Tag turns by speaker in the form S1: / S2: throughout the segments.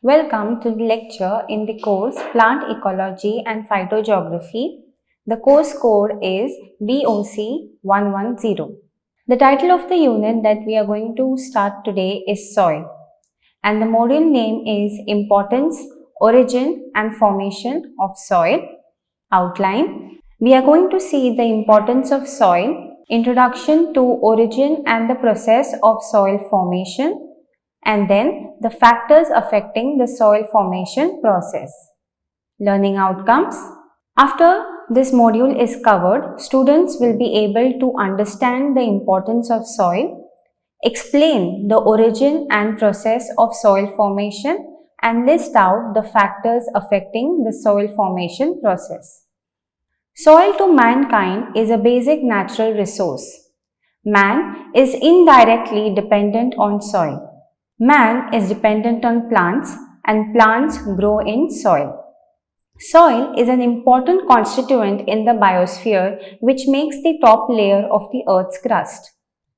S1: Welcome to the lecture in the course Plant Ecology and Phytogeography. The course code is BOC 110. The title of the unit that we are going to start today is Soil, and the module name is Importance, Origin and Formation of Soil. Outline. We are going to see the importance of soil, introduction to origin and the process of soil formation, and then the factors affecting the soil formation process. Learning outcomes. After this module is covered, students will be able to understand the importance of soil, explain the origin and process of soil formation, and list out the factors affecting the soil formation process. Soil to mankind is a basic natural resource. Man is indirectly dependent on soil. Man is dependent on plants and plants grow in soil. Soil is an important constituent in the biosphere which makes the top layer of the Earth's crust,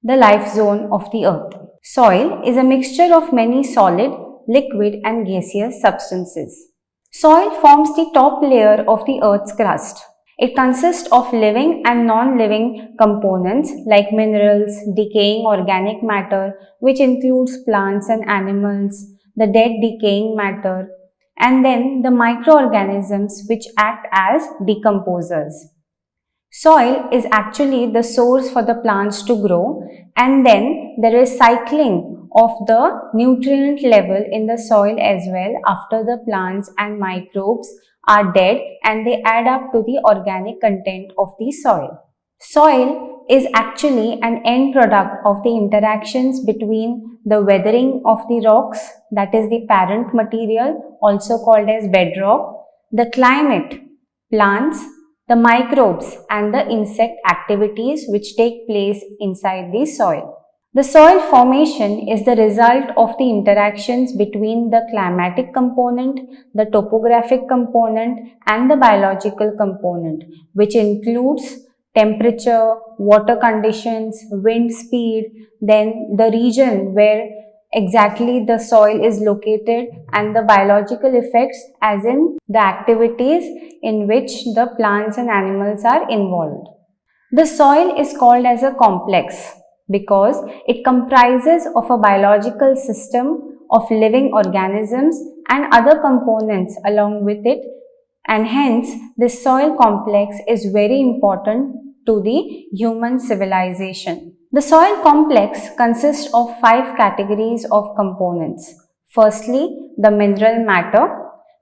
S1: the life zone of the Earth. Soil is a mixture of many solid, liquid and gaseous substances. Soil forms the top layer of the Earth's crust. It consists of living and non-living components like minerals, decaying organic matter, which includes plants and animals, the dead decaying matter, and then the microorganisms which act as decomposers. Soil is actually the source for the plants to grow, and then there is cycling of the nutrient level in the soil as well after the plants and microbes are dead and they add up to the organic content of the soil. Soil is actually an end product of the interactions between the weathering of the rocks, that is the parent material, also called as bedrock, the climate, plants, the microbes and the insect activities which take place inside the soil. The soil formation is the result of the interactions between the climatic component, the topographic component and the biological component, which includes temperature, water conditions, wind speed, then the region where exactly the soil is located and the biological effects as in the activities in which the plants and animals are involved. The soil is called as a complex because it comprises of a biological system of living organisms and other components along with it, and hence this soil complex is very important to the human civilization. The soil complex consists of 5 categories of components. Firstly, the mineral matter.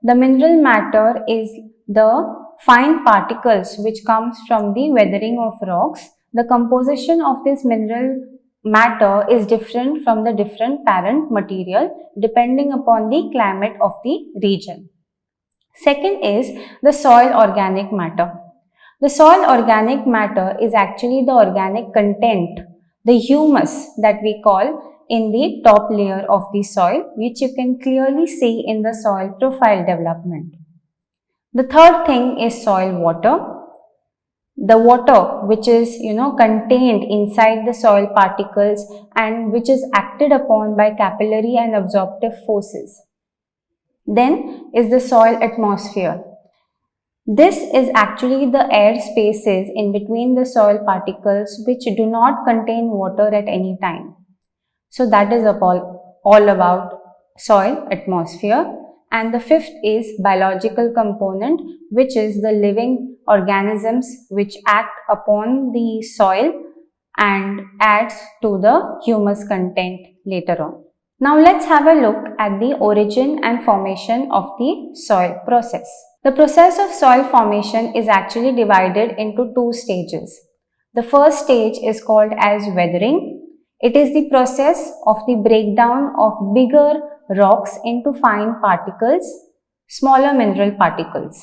S1: The mineral matter is the fine particles which comes from the weathering of rocks. The composition of this mineral matter is different from the different parent material depending upon the climate of the region. Second is the soil organic matter. The soil organic matter is actually the organic content, the humus that we call in the top layer of the soil, which you can clearly see in the soil profile development. The third thing is soil water. The water which is contained inside the soil particles and which is acted upon by capillary and absorptive forces. Then is the soil atmosphere. This is actually the air spaces in between the soil particles which do not contain water at any time. So that is all about soil atmosphere. And the fifth is biological component, which is the living organisms which act upon the soil and adds to the humus content later on. Now let's have a look at the origin and formation of the soil process. The process of soil formation is actually divided into 2 stages. The first stage is called as weathering. It is the process of the breakdown of bigger rocks into fine particles, smaller mineral particles.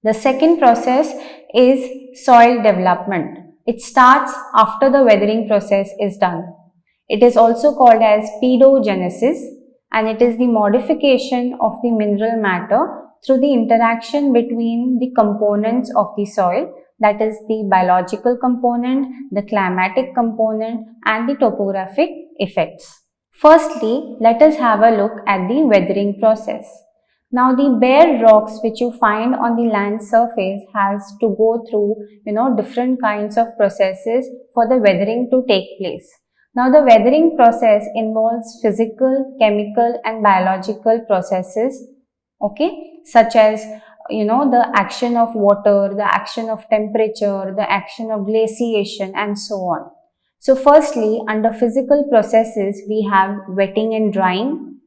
S1: The second process is soil development. It starts after the weathering process is done. It is also called as pedogenesis, and it is the modification of the mineral matter through the interaction between the components of the soil, that is the biological component, the climatic component and the topographic effects. Firstly, let us have a look at the weathering process. Now the bare rocks which you find on the land surface has to go through, different kinds of processes for the weathering to take place. Now the weathering process involves physical, chemical and biological processes, okay, such as the action of water, the action of temperature, the action of glaciation and so on. So firstly, under physical processes, we have wetting and drying,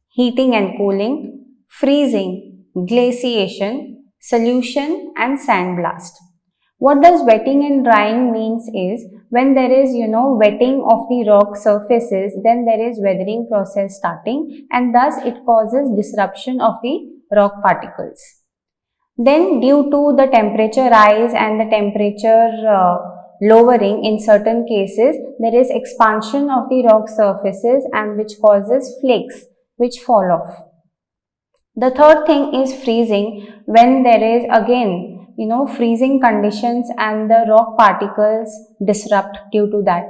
S1: heating and cooling, freezing, glaciation, solution and sandblast. What does wetting and drying means is, when there is, wetting of the rock surfaces, then there is weathering process starting and thus it causes disruption of the rock particles. Then due to the temperature rise and the temperature lowering in certain cases, there is expansion of the rock surfaces and which causes flakes which fall off. The third thing is freezing, when there is again freezing conditions and the rock particles disrupt due to that.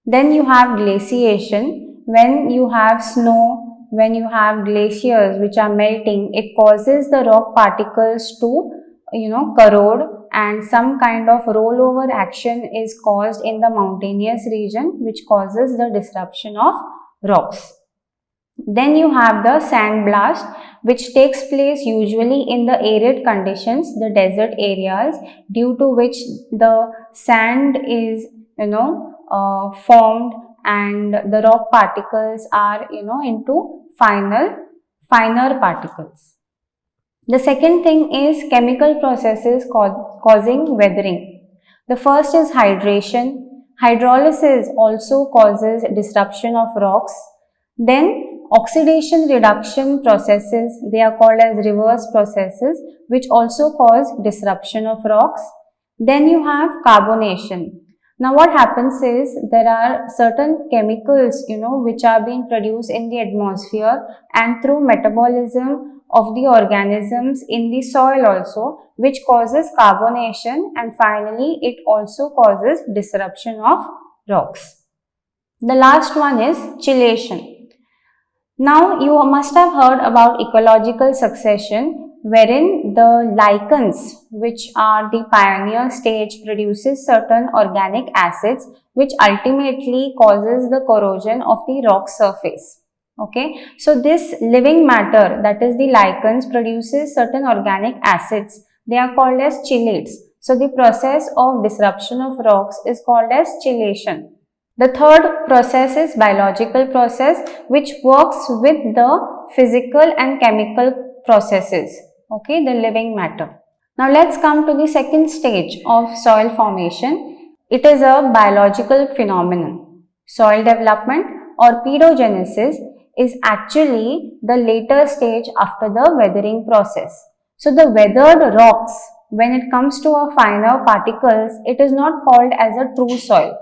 S1: Then you have glaciation, when you have snow, when you have glaciers which are melting, it causes the rock particles to corrode and some kind of rollover action is caused in the mountainous region which causes the disruption of rocks. Then you have the sandblast, which takes place usually in the arid conditions, the desert areas, due to which the sand is formed and the rock particles are into finer particles. The second thing is chemical processes causing weathering. The first is hydration. Hydrolysis also causes disruption of rocks. Then oxidation reduction processes, they are called as reverse processes, which also cause disruption of rocks. Then you have carbonation. Now what happens is, there are certain chemicals which are being produced in the atmosphere and through metabolism of the organisms in the soil also, which causes carbonation, and finally it also causes disruption of rocks. The last one is chelation. Now you must have heard about ecological succession, wherein the lichens, which are the pioneer stage, produces certain organic acids which ultimately causes the corrosion of the rock surface. Okay, so this living matter, that is the lichens, produces certain organic acids. They are called as chelates. So the process of disruption of rocks is called as chelation. The third process is biological process, which works with the physical and chemical processes, okay, the living matter. Now let's come to the second stage of soil formation. It is a biological phenomenon. Soil development or pedogenesis is actually the later stage after the weathering process. So the weathered rocks, when it comes to a finer particles, it is not called as a true soil.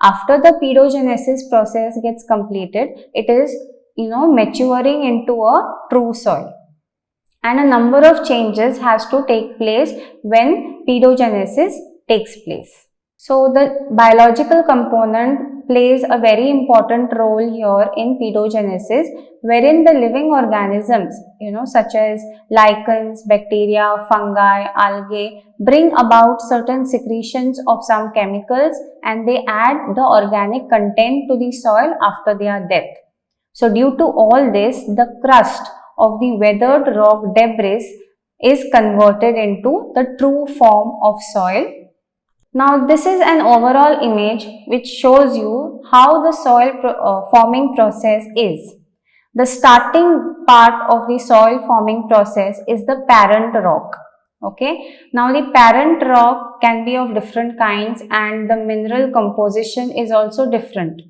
S1: After the pedogenesis process gets completed, it is maturing into a true soil. And a number of changes has to take place when pedogenesis takes place. So the biological component plays a very important role here in pedogenesis, wherein the living organisms, such as lichens, bacteria, fungi, algae, bring about certain secretions of some chemicals and they add the organic content to the soil after their death. So due to all this, the crust of the weathered rock debris is converted into the true form of soil. Now this is an overall image which shows you how the soil forming process is. The starting part of the soil forming process is the parent rock. Okay. Now the parent rock can be of different kinds and the mineral composition is also different.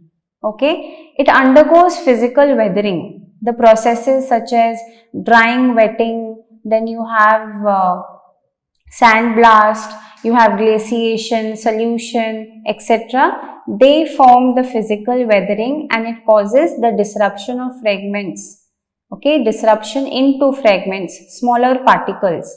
S1: Okay. It undergoes physical weathering. The processes such as drying, wetting, then you have sandblast, you have glaciation, solution, etc. They form the physical weathering and it causes the disruption of fragments. Okay, disruption into fragments, smaller particles.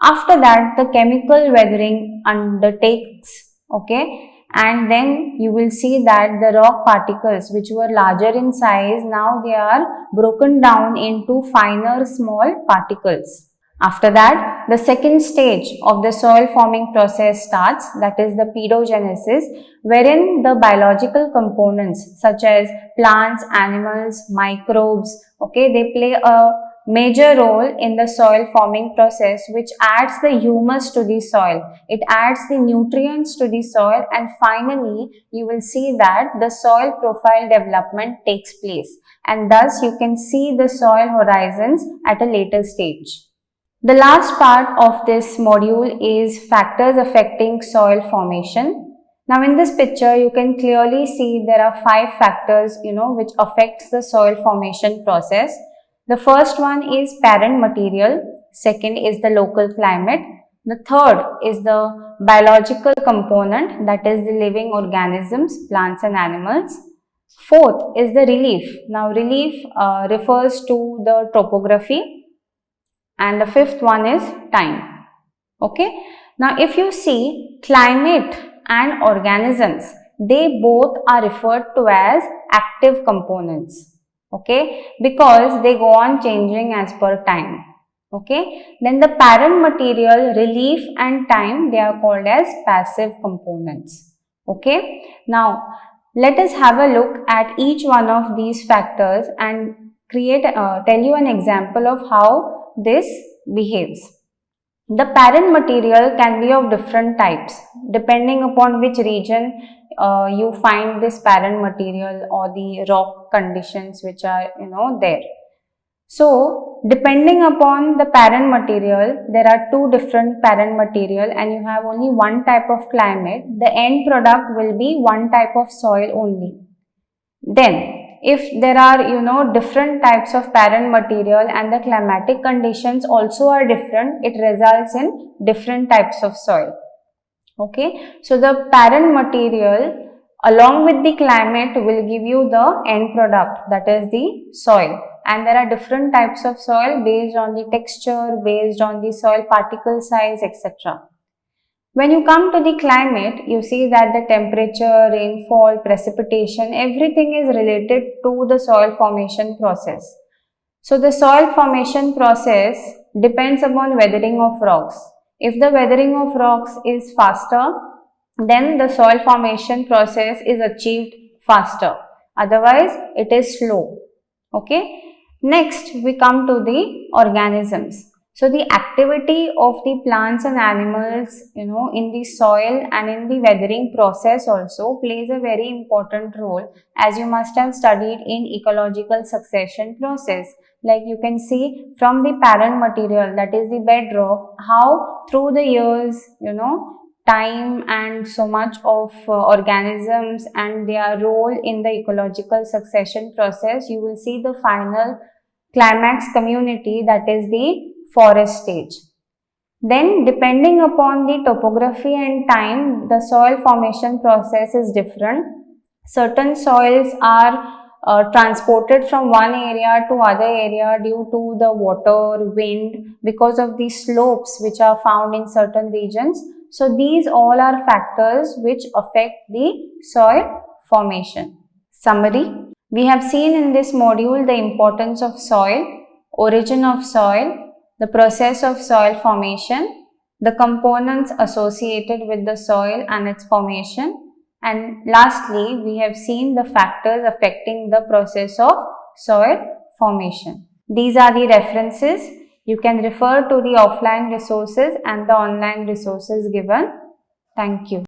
S1: After that, the chemical weathering undertakes, okay, and then you will see that the rock particles which were larger in size, now they are broken down into finer small particles. After that, the second stage of the soil forming process starts, that is the pedogenesis, wherein the biological components such as plants, animals, microbes, okay, they play a major role in the soil forming process, which adds the humus to the soil. It adds the nutrients to the soil, and finally you will see that the soil profile development takes place, and thus you can see the soil horizons at a later stage. The last part of this module is factors affecting soil formation. Now in this picture you can clearly see there are 5 factors which affects the soil formation process. The first one is parent material, second is the local climate, the third is the biological component, that is the living organisms, plants and animals. Fourth is the relief. Now relief refers to the topography, and the fifth one is time. Okay. Now if you see climate and organisms, they both are referred to as active components. Okay, because they go on changing as per time. Okay, then the parent material, relief and time, they are called as passive components. Okay, now let us have a look at each one of these factors and tell you an example of how this behaves. The parent material can be of different types depending upon which region you find this parent material or the rock conditions which are there. So depending upon the parent material, there are 2 different parent material and you have only one type of climate, the end product will be one type of soil only. Then if there are different types of parent material and the climatic conditions also are different, it results in different types of soil. Okay, so the parent material along with the climate will give you the end product, that is the soil, and there are different types of soil based on the texture, based on the soil particle size, etc. When you come to the climate, you see that the temperature, rainfall, precipitation, everything is related to the soil formation process. So the soil formation process depends upon weathering of rocks. If the weathering of rocks is faster, then the soil formation process is achieved faster. Otherwise, it is slow. Okay. Next, we come to the organisms. So the activity of the plants and animals, in the soil and in the weathering process also plays a very important role, as you must have studied in ecological succession process. Like you can see from the parent material, that is the bedrock, how through the years, time and so much of organisms and their role in the ecological succession process, you will see the final climax community, that is the forest stage. Then depending upon the topography and time, the soil formation process is different. Certain soils are transported from one area to other area due to the water, wind, because of the slopes which are found in certain regions. So these all are factors which affect the soil formation. Summary: we have seen in this module the importance of soil, origin of soil, the process of soil formation, the components associated with the soil and its formation, and lastly, we have seen the factors affecting the process of soil formation. These are the references. You can refer to the offline resources and the online resources given. Thank you.